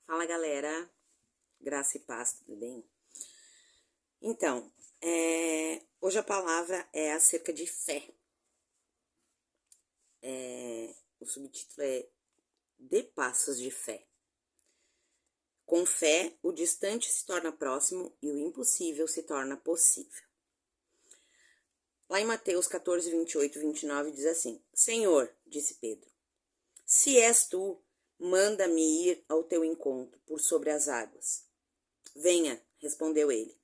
Fala, galera, graça e paz, tudo bem? Então, hoje a palavra é acerca de fé. O subtítulo é Dê passos de fé. Com fé, o distante se torna próximo e o impossível se torna possível. Lá em Mateus 14, 28 e 29 diz assim: Senhor, disse Pedro, se és tu, manda-me ir ao teu encontro por sobre as águas. Venha, respondeu ele.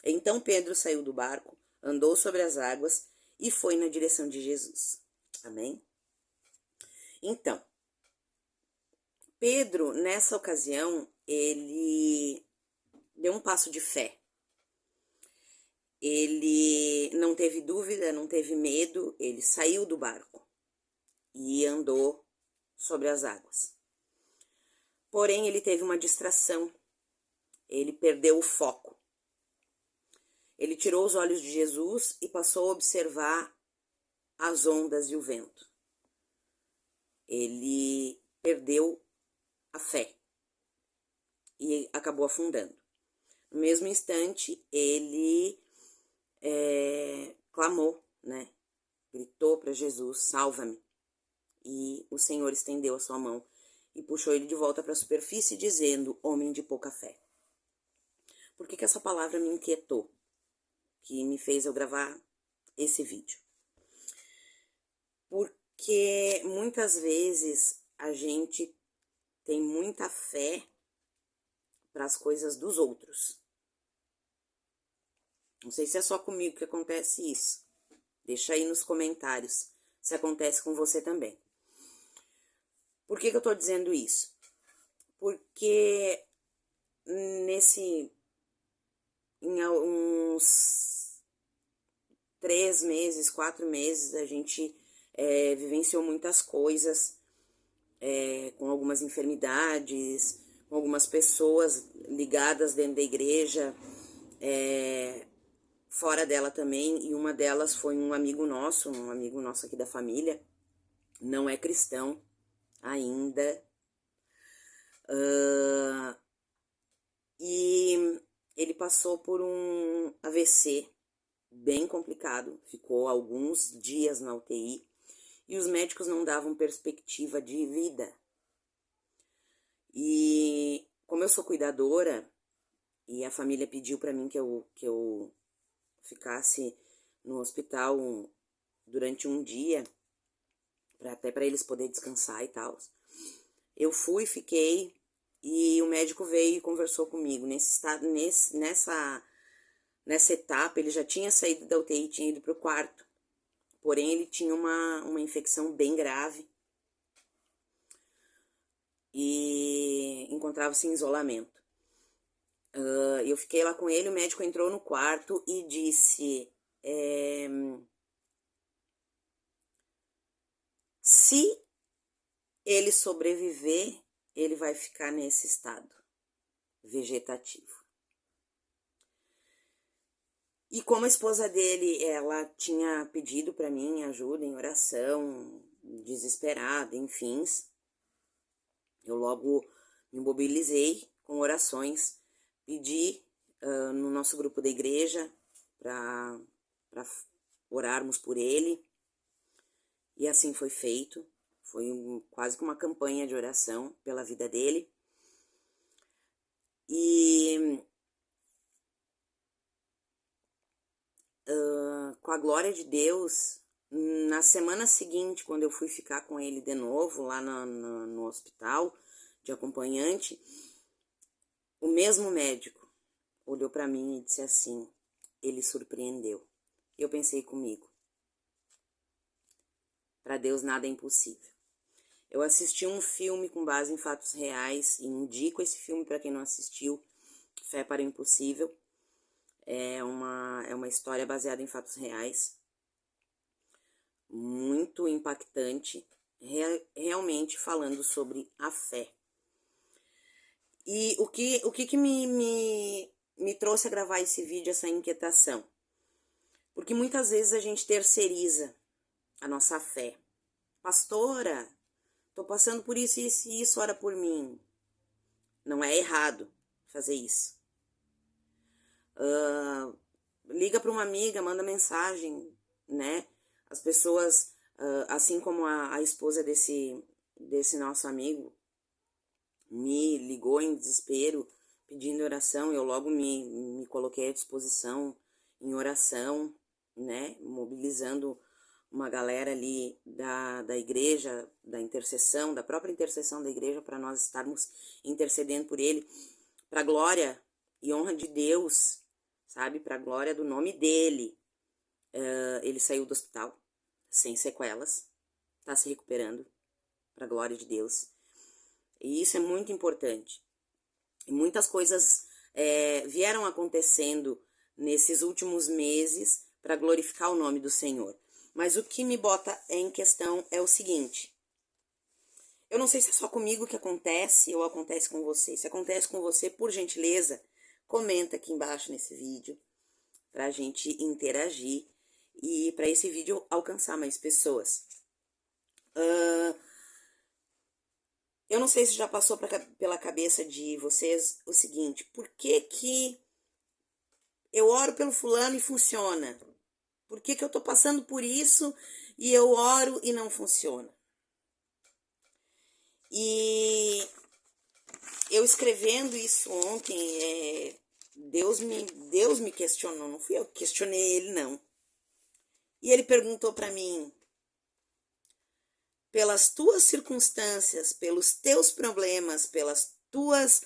Então Pedro saiu do barco, andou sobre as águas e foi na direção de Jesus. Amém? Então, Pedro, nessa ocasião, ele deu um passo de fé. Ele não teve dúvida, não teve medo, ele saiu do barco e andou sobre as águas. Porém, ele teve uma distração, ele perdeu o foco. Ele tirou os olhos de Jesus e passou a observar as ondas e o vento. Ele perdeu a fé e acabou afundando. No mesmo instante, ele clamou, né? Gritou para Jesus, salva-me. E o Senhor estendeu a sua mão e puxou ele de volta para a superfície, dizendo, homem de pouca fé. Por que essa palavra me inquietou? Que me fez eu gravar esse vídeo. Porque muitas vezes a gente tem muita fé para as coisas dos outros. Não sei se é só comigo que acontece isso. Deixa aí nos comentários se acontece com você também. Por que eu tô dizendo isso? Porque em uns 3 meses, 4 meses, a gente vivenciou muitas coisas, com algumas enfermidades, com algumas pessoas ligadas dentro da igreja, fora dela também, e uma delas foi um amigo nosso aqui da família, não é cristão ainda, e ele passou por um AVC bem complicado, ficou alguns dias na UTI, e os médicos não davam perspectiva de vida. E como eu sou cuidadora, e a família pediu para mim que eu ficasse no hospital durante um dia, até para eles poderem descansar e tal. Eu fui, fiquei, e o médico veio e conversou comigo. Nessa etapa, ele já tinha saído da UTI e tinha ido para o quarto. Porém, ele tinha uma infecção bem grave e encontrava-se em isolamento. Eu fiquei lá com ele, o médico entrou no quarto e disse, se ele sobreviver, ele vai ficar nesse estado vegetativo. E como a esposa dele, ela tinha pedido para mim ajuda em oração, desesperada, enfim, eu logo me mobilizei com orações, pedi no nosso grupo da igreja para orarmos por ele, e assim foi feito. Foi quase que uma campanha de oração pela vida dele. E com a glória de Deus, na semana seguinte, quando eu fui ficar com ele de novo lá no hospital de acompanhante, o mesmo médico olhou para mim e disse assim, ele surpreendeu. Eu pensei comigo, para Deus nada é impossível. Eu assisti um filme com base em fatos reais e indico esse filme para quem não assistiu, Fé para o Impossível. É uma história baseada em fatos reais, muito impactante, realmente falando sobre a fé. E o que me trouxe a gravar esse vídeo, essa inquietação? Porque muitas vezes a gente terceiriza a nossa fé. Pastora, tô passando por isso, isso e isso, ora por mim. Não é errado fazer isso. Liga para uma amiga, manda mensagem, né? As pessoas, assim como a esposa desse nosso amigo, me ligou em desespero, pedindo oração, eu logo me coloquei à disposição em oração, né? Mobilizando uma galera ali da igreja, da intercessão, da própria intercessão da igreja, para nós estarmos intercedendo por ele, para glória e honra de Deus, sabe? Para glória do nome dele. Ele saiu do hospital sem sequelas, tá se recuperando, para glória de Deus. E isso é muito importante. E muitas coisas vieram acontecendo nesses últimos meses para glorificar o nome do Senhor. Mas o que me bota em questão é o seguinte. Eu não sei se é só comigo que acontece ou acontece com você. Se acontece com você, por gentileza, comenta aqui embaixo nesse vídeo para a gente interagir e para esse vídeo alcançar mais pessoas. Eu não sei se já passou pela cabeça de vocês o seguinte: por que eu oro pelo fulano e funciona? Por que eu tô passando por isso e eu oro e não funciona? E eu escrevendo isso ontem, Deus me questionou, não fui eu que questionei ele, não. E ele perguntou para mim: pelas tuas circunstâncias, pelos teus problemas, pelas tuas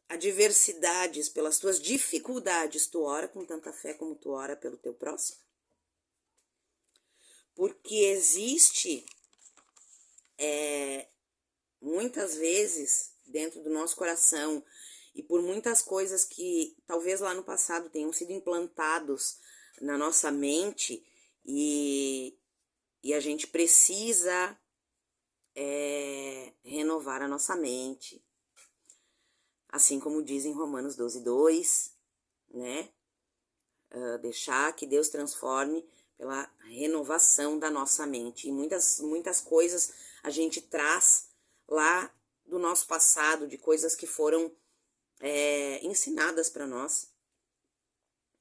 adversidades, pelas tuas dificuldades, tu ora com tanta fé como tu ora pelo teu próximo? Porque existe, muitas vezes, dentro do nosso coração, e por muitas coisas que talvez lá no passado tenham sido implantados na nossa mente, e a gente precisa renovar a nossa mente, assim como diz em Romanos 12:2, né? Deixar que Deus transforme pela renovação da nossa mente. E muitas coisas a gente traz lá do nosso passado, de coisas que foram ensinadas para nós,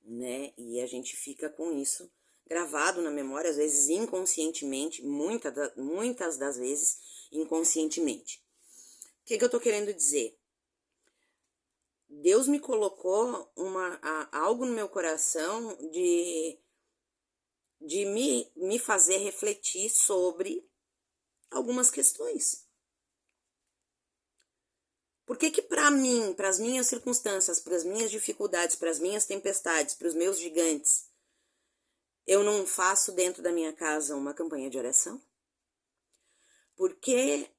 né? E a gente fica com isso gravado na memória, às vezes inconscientemente, muitas das vezes inconscientemente. O que eu tô querendo dizer? Deus me colocou algo no meu coração de me fazer refletir sobre algumas questões. Por que para mim, para as minhas circunstâncias, para as minhas dificuldades, para as minhas tempestades, para os meus gigantes, eu não faço dentro da minha casa uma campanha de oração? Por que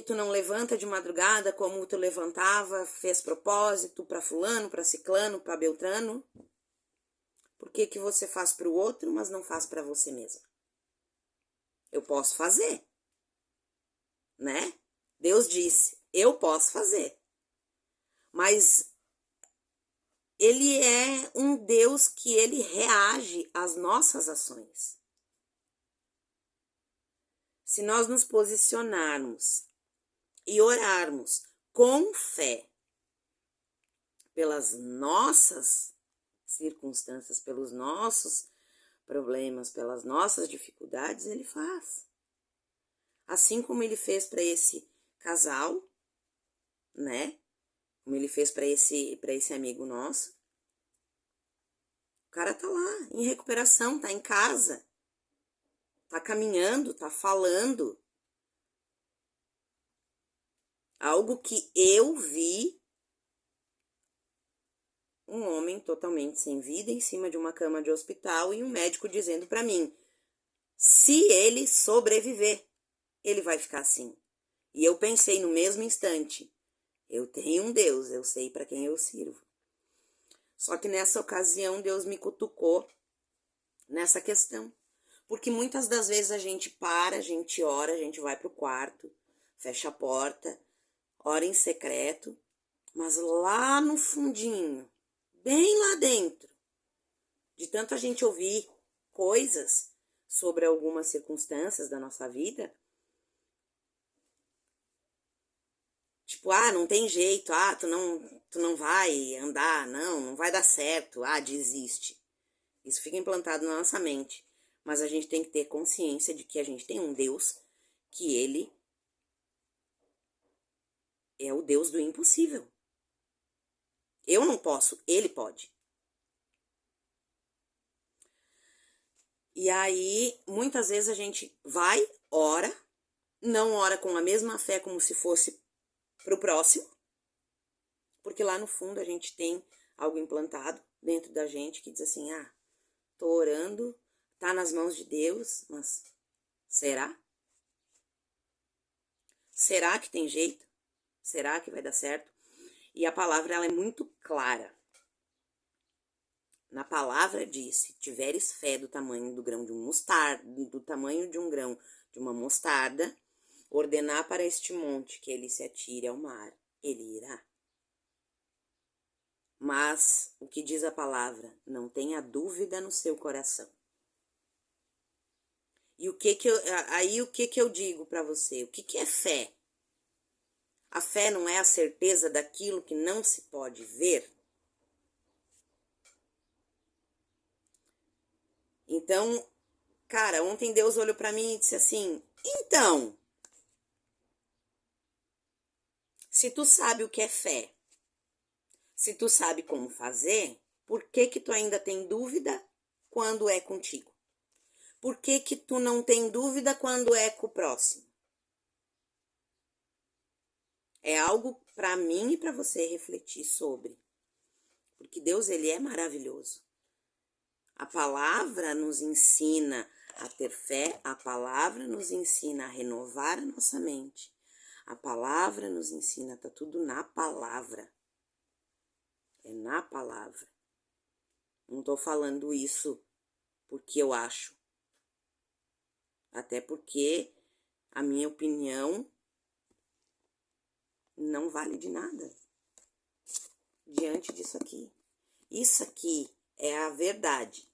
tu não levanta de madrugada como tu levantava, fez propósito para fulano, para ciclano, para beltrano? Por que você faz para o outro, mas não faz para você mesmo? Eu posso fazer, né? Deus disse, eu posso fazer. Mas ele é um Deus que ele reage às nossas ações. Se nós nos posicionarmos e orarmos com fé pelas nossas circunstâncias, pelos nossos problemas, pelas nossas dificuldades, ele faz. Assim como ele fez para esse casal, né? Como ele fez para esse amigo nosso. O cara tá lá, em recuperação, tá em casa, tá caminhando, tá falando. Algo que eu vi um homem totalmente sem vida em cima de uma cama de hospital e um médico dizendo para mim, se ele sobreviver, ele vai ficar assim. E eu pensei no mesmo instante, eu tenho um Deus, eu sei para quem eu sirvo. Só que nessa ocasião Deus me cutucou nessa questão. Porque muitas das vezes a gente para, a gente ora, a gente vai pro quarto, fecha a porta, ora em secreto, mas lá no fundinho, bem lá dentro, de tanto a gente ouvir coisas sobre algumas circunstâncias da nossa vida, Tipo, não tem jeito, tu não vai andar, não vai dar certo, desiste. Isso fica implantado na nossa mente. Mas a gente tem que ter consciência de que a gente tem um Deus que ele é o Deus do impossível. Eu não posso, ele pode. E aí, muitas vezes a gente vai, ora, não ora com a mesma fé como se fosse pro próximo, porque lá no fundo a gente tem algo implantado dentro da gente que diz assim, tô orando, tá nas mãos de Deus, mas será? Será que tem jeito? Será que vai dar certo? E a palavra, ela é muito clara. Na palavra diz, se tiveres fé do tamanho do grão de um mostarda, do tamanho de um grão de uma mostarda, ordenar para este monte que ele se atire ao mar, ele irá. Mas o que diz a palavra? Não tenha dúvida no seu coração. E o que que eu digo para você? O que é fé? A fé não é a certeza daquilo que não se pode ver? Então, cara, ontem Deus olhou para mim e disse assim: então, se tu sabe o que é fé, se tu sabe como fazer, por que que tu ainda tem dúvida quando é contigo? Por que que tu não tem dúvida quando é com o próximo? É algo para mim e para você refletir sobre. Porque Deus, ele é maravilhoso. A palavra nos ensina a ter fé, a palavra nos ensina a renovar a nossa mente. A palavra nos ensina, tá tudo na palavra. É na palavra. Não tô falando isso porque eu acho. Até porque a minha opinião não vale de nada diante disso aqui. Isso aqui é a verdade.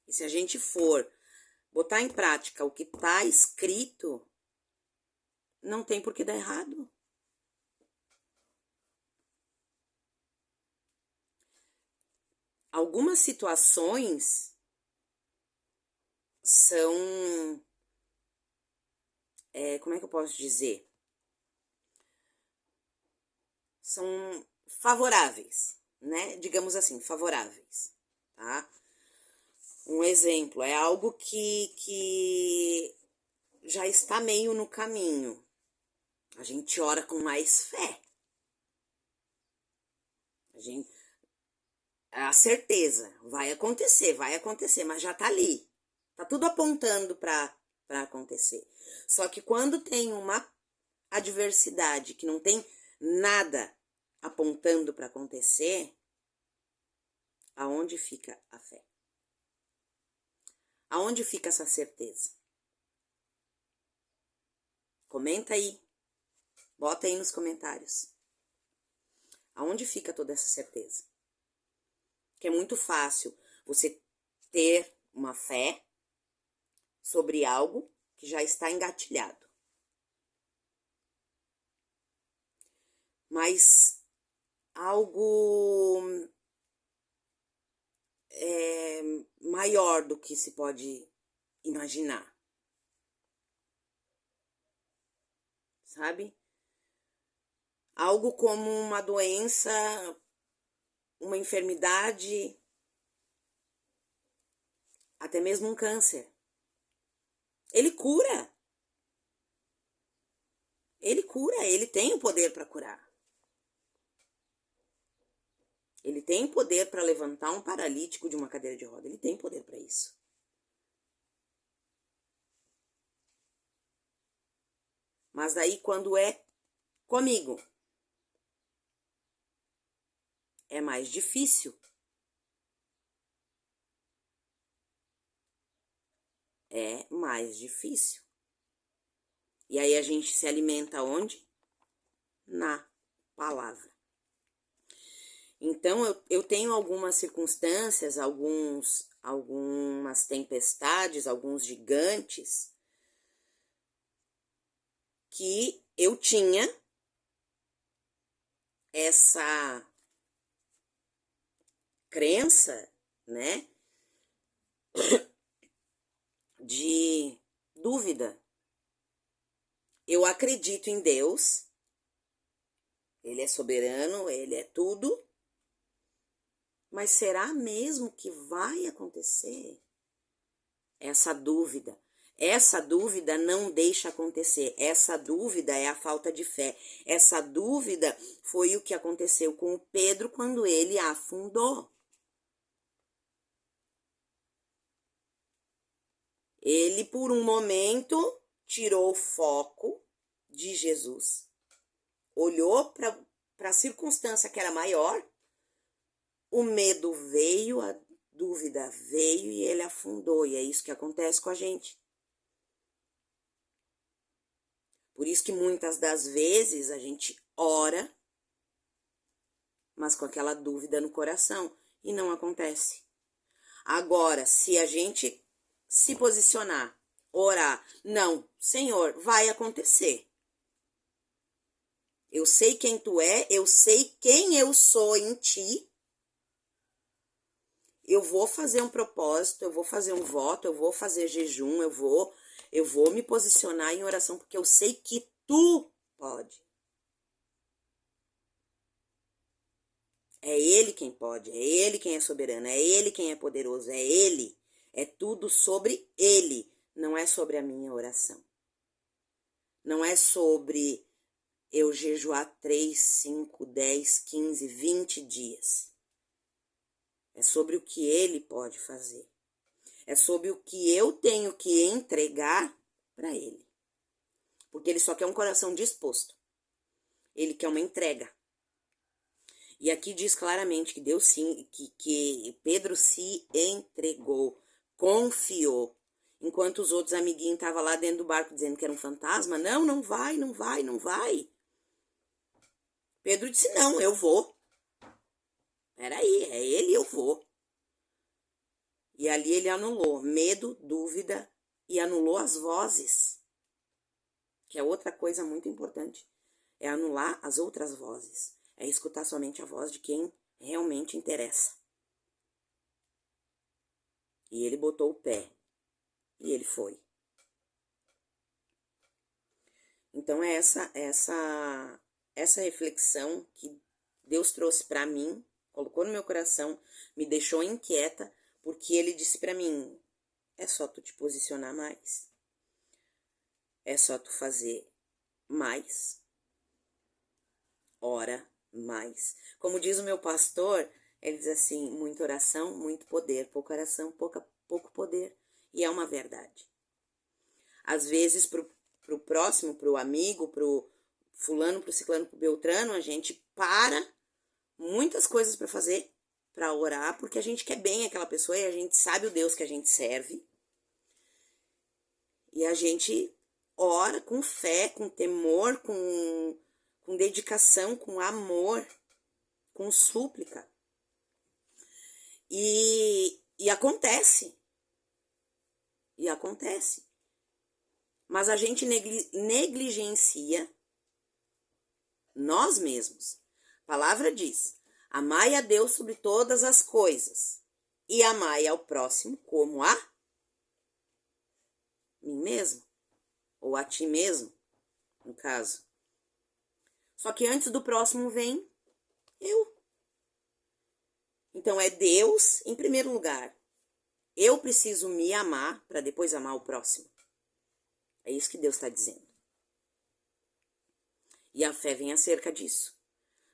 E se a gente for botar em prática o que está escrito, não tem por que dar errado. Algumas situações são, como é que eu posso dizer? São favoráveis, né? Digamos assim, favoráveis, tá? Um exemplo, é algo que já está meio no caminho. A gente ora com mais fé. A certeza, vai acontecer, mas já tá ali. Tá tudo apontando para acontecer. Só que quando tem uma adversidade que não tem nada apontando para acontecer, aonde fica a fé? Aonde fica essa certeza? Comenta aí. Bota aí nos comentários. Aonde fica toda essa certeza? Que é muito fácil você ter uma fé sobre algo que já está engatilhado. Mas algo maior do que se pode imaginar. Sabe? Algo como uma doença, uma enfermidade, até mesmo um câncer. Ele cura. Ele cura, ele tem o poder para curar. Ele tem poder para levantar um paralítico de uma cadeira de roda. Ele tem poder para isso. Mas aí quando é comigo, é mais difícil. É mais difícil. E aí a gente se alimenta onde? Na palavra. Então eu tenho algumas circunstâncias, algumas tempestades, alguns gigantes que eu tinha essa crença, né, de dúvida. Eu acredito em Deus, Ele é soberano, Ele é tudo, mas será mesmo que vai acontecer? Essa dúvida não deixa acontecer. Essa dúvida é a falta de fé. Essa dúvida foi o que aconteceu com o Pedro quando ele afundou. Ele, por um momento, tirou o foco de Jesus, olhou para a circunstância que era maior, o medo veio, a dúvida veio e ele afundou. E é isso que acontece com a gente. Por isso que muitas das vezes a gente ora, mas com aquela dúvida no coração, e não acontece. Agora, se a gente se posicionar, orar, não, Senhor, vai acontecer. Eu sei quem tu é, eu sei quem eu sou em ti. Eu vou fazer um propósito, eu vou fazer um voto, eu vou fazer jejum, eu vou me posicionar em oração, porque eu sei que tu pode. É Ele quem pode, é Ele quem é soberano, é Ele quem é poderoso, é Ele. É tudo sobre Ele, não é sobre a minha oração. Não é sobre eu jejuar 3, 5, 10, 15, 20 dias. É sobre o que Ele pode fazer. É sobre o que eu tenho que entregar para Ele. Porque Ele só quer um coração disposto. Ele quer uma entrega. E aqui diz claramente que Deus sim, que Pedro se entregou, confiou. Enquanto os outros amiguinhos estavam lá dentro do barco dizendo que era um fantasma. Não, não vai, não vai, não vai. Pedro disse, não, eu vou. Peraí, é ele, eu vou. E ali ele anulou medo, dúvida e anulou as vozes. Que é outra coisa muito importante. É anular as outras vozes. É escutar somente a voz de quem realmente interessa. E ele botou o pé. E ele foi. Então é essa reflexão que Deus trouxe para mim, colocou no meu coração, me deixou inquieta, porque ele disse para mim, é só tu te posicionar mais. É só tu fazer mais. Ora mais. Como diz o meu pastor, ele diz assim, muita oração, muito poder, pouca oração, pouco poder. E é uma verdade. Às vezes, pro próximo, pro amigo, pro fulano, pro ciclano, pro beltrano, a gente para muitas coisas para fazer, para orar, porque a gente quer bem aquela pessoa e a gente sabe o Deus que a gente serve. E a gente ora com fé, com temor, com dedicação, com amor, com súplica. E acontece. E acontece. Mas a gente negligencia nós mesmos. A palavra diz, amai a Deus sobre todas as coisas e amai ao próximo como a mim mesmo, ou a ti mesmo, no caso. Só que antes do próximo vem eu. Então é Deus em primeiro lugar. Eu preciso me amar para depois amar o próximo. É isso que Deus está dizendo. E a fé vem acerca disso.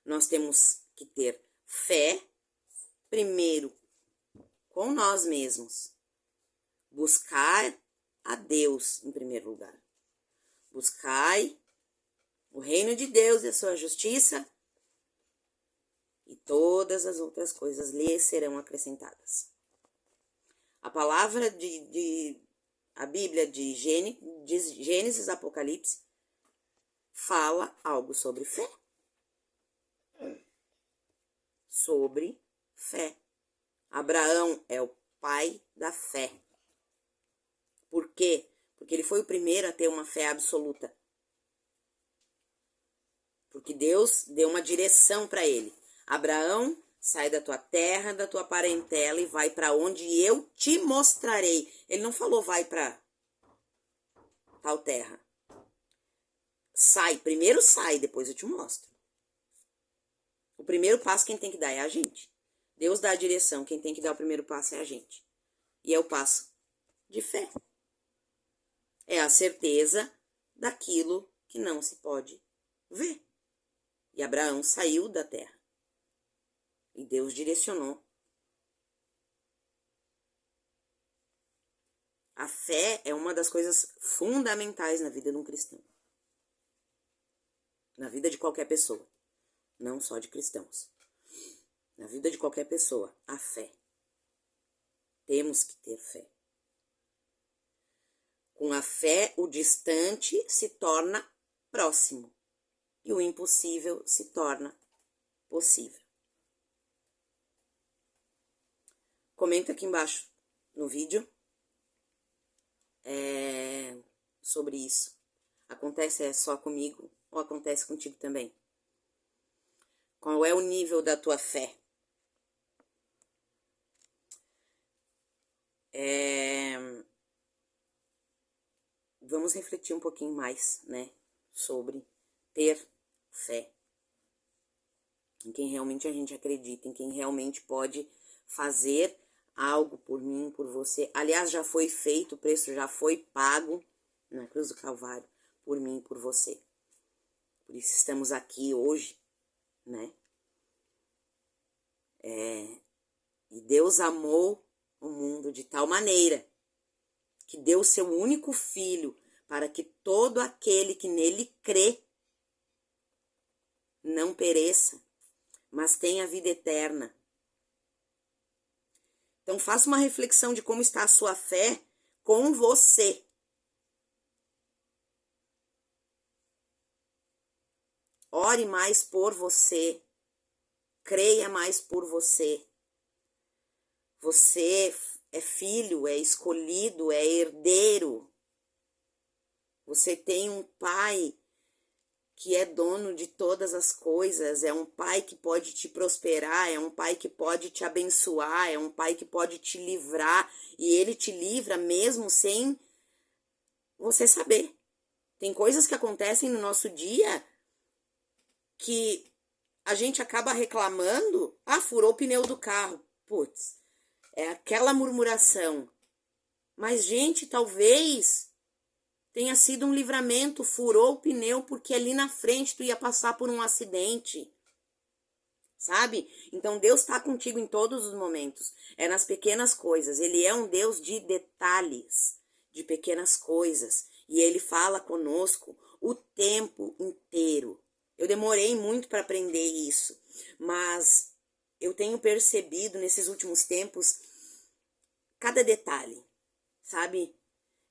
Nós temos que ter fé, primeiro, com nós mesmos. Buscar a Deus em primeiro lugar. Buscai o reino de Deus e a sua justiça, e todas as outras coisas lhe serão acrescentadas. A palavra a Bíblia de Gênesis, Apocalipse, fala algo sobre fé. Sobre fé. Abraão é o pai da fé. Por quê? Porque ele foi o primeiro a ter uma fé absoluta. Porque Deus deu uma direção para ele. Abraão, sai da tua terra, da tua parentela e vai para onde eu te mostrarei. Ele não falou vai para tal terra. Sai, primeiro sai, depois eu te mostro. O primeiro passo quem tem que dar é a gente. Deus dá a direção, quem tem que dar o primeiro passo é a gente. E é o passo de fé. É a certeza daquilo que não se pode ver. E Abraão saiu da terra. E Deus direcionou. A fé é uma das coisas fundamentais na vida de um cristão. Na vida de qualquer pessoa. Não só de cristãos. Na vida de qualquer pessoa, a fé. Temos que ter fé. Com a fé, o distante se torna próximo. E o impossível se torna possível. Comenta aqui embaixo no vídeo sobre isso. Acontece só comigo ou acontece contigo também? Qual é o nível da tua fé? Vamos refletir um pouquinho mais, né? Sobre ter fé. Em quem realmente a gente acredita, em quem realmente pode fazer algo por mim, por você. Aliás, já foi feito, o preço já foi pago na cruz do Calvário, por mim e por você. Por isso estamos aqui hoje, né? E Deus amou o mundo de tal maneira que deu o seu único filho para que todo aquele que nele crê não pereça, mas tenha vida eterna. Então faça uma reflexão de como está a sua fé com você. Ore mais por você. Creia mais por você. Você é filho, é escolhido, é herdeiro. Você tem um pai que é dono de todas as coisas, é um pai que pode te prosperar, é um pai que pode te abençoar, é um pai que pode te livrar, e ele te livra mesmo sem você saber. Tem coisas que acontecem no nosso dia que a gente acaba reclamando, furou o pneu do carro. Putz, é aquela murmuração. Mas, gente, talvez tenha sido um livramento, furou o pneu porque ali na frente tu ia passar por um acidente. Sabe? Então Deus está contigo em todos os momentos. É nas pequenas coisas. Ele é um Deus de detalhes, de pequenas coisas. E Ele fala conosco o tempo inteiro. Eu demorei muito para aprender isso, mas eu tenho percebido nesses últimos tempos cada detalhe, sabe?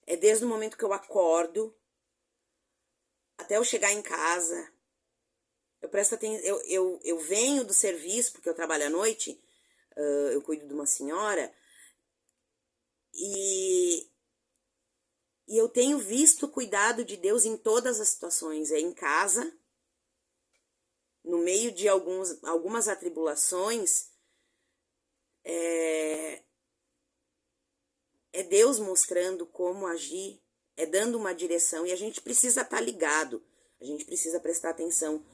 É desde o momento que eu acordo até eu chegar em casa. Eu presto atenção, eu venho do serviço, porque eu trabalho à noite, eu cuido de uma senhora, e eu tenho visto o cuidado de Deus em todas as situações. É em casa, no meio de algumas atribulações, é Deus mostrando como agir, é dando uma direção, e a gente precisa estar ligado, a gente precisa prestar atenção,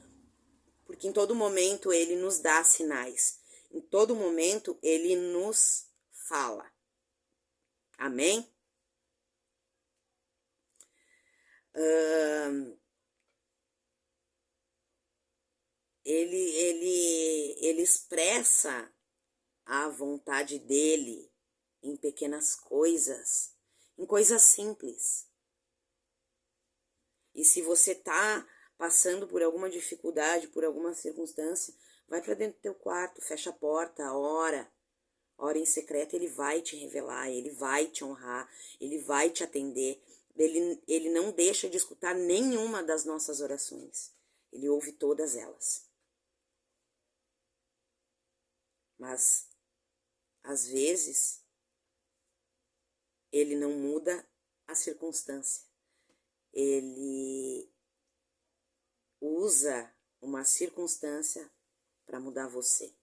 porque em todo momento Ele nos dá sinais, em todo momento Ele nos fala. Amém? Ele expressa a vontade dele em pequenas coisas, em coisas simples. E se você tá passando por alguma dificuldade, por alguma circunstância, vai para dentro do teu quarto, fecha a porta, ora em secreto, ele vai te revelar, ele vai te honrar, ele vai te atender. Ele não deixa de escutar nenhuma das nossas orações. Ele ouve todas elas. Mas, às vezes, ele não muda a circunstância. Ele usa uma circunstância para mudar você.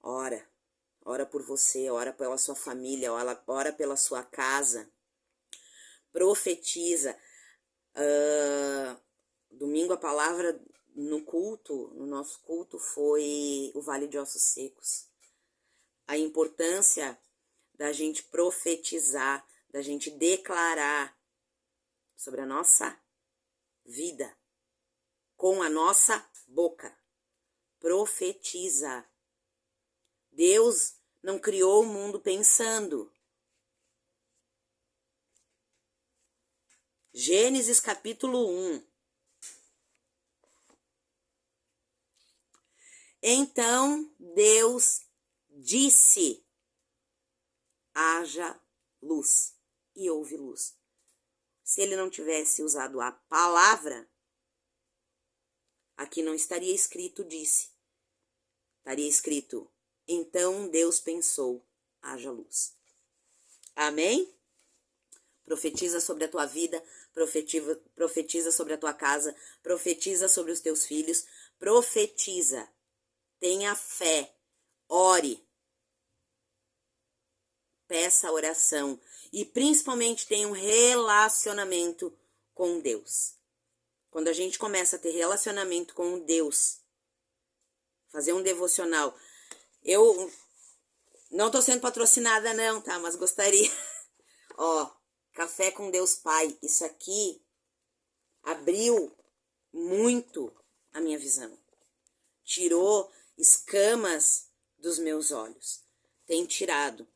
Ora por você, ora pela sua família, ora pela sua casa. Profetiza. Domingo a palavra no nosso culto, foi o Vale de Ossos Secos. A importância da gente profetizar, da gente declarar sobre a nossa vida com a nossa boca. Profetiza. Deus não criou o mundo pensando. Gênesis capítulo 1. Então Deus disse: haja luz, e houve luz. Se ele não tivesse usado a palavra, aqui não estaria escrito disse. Estaria escrito: então Deus pensou, haja luz. Amém? Profetiza sobre a tua vida, profetiza sobre a tua casa, profetiza sobre os teus filhos, profetiza. Tenha fé, ore, peça oração e principalmente tenha um relacionamento com Deus. Quando a gente começa a ter relacionamento com Deus, fazer um devocional, eu não tô sendo patrocinada não, tá? Mas gostaria. Ó, Café com Deus Pai, isso aqui abriu muito a minha visão. Tirou escamas dos meus olhos. Tem tirado.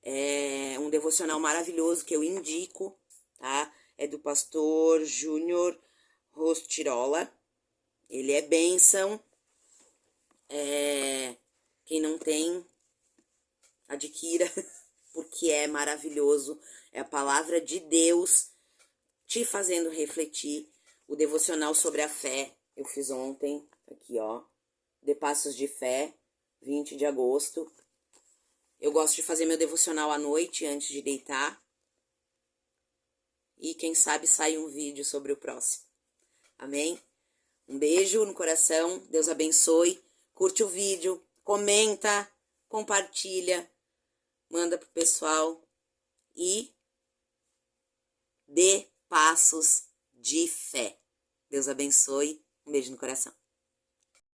É um devocional maravilhoso que eu indico, tá? É do pastor Júnior Rostirola. Ele é bênção. Quem não tem, adquira, porque é maravilhoso. É a palavra de Deus te fazendo refletir. O devocional sobre a fé, eu fiz ontem, aqui ó, De Passos de Fé, 20 de agosto. Eu gosto de fazer meu devocional à noite, antes de deitar. E quem sabe sai um vídeo sobre o próximo. Amém? Um beijo no coração, Deus abençoe. Curte o vídeo, comenta, compartilha, manda pro pessoal e dê passos de fé. Deus abençoe. Um beijo no coração.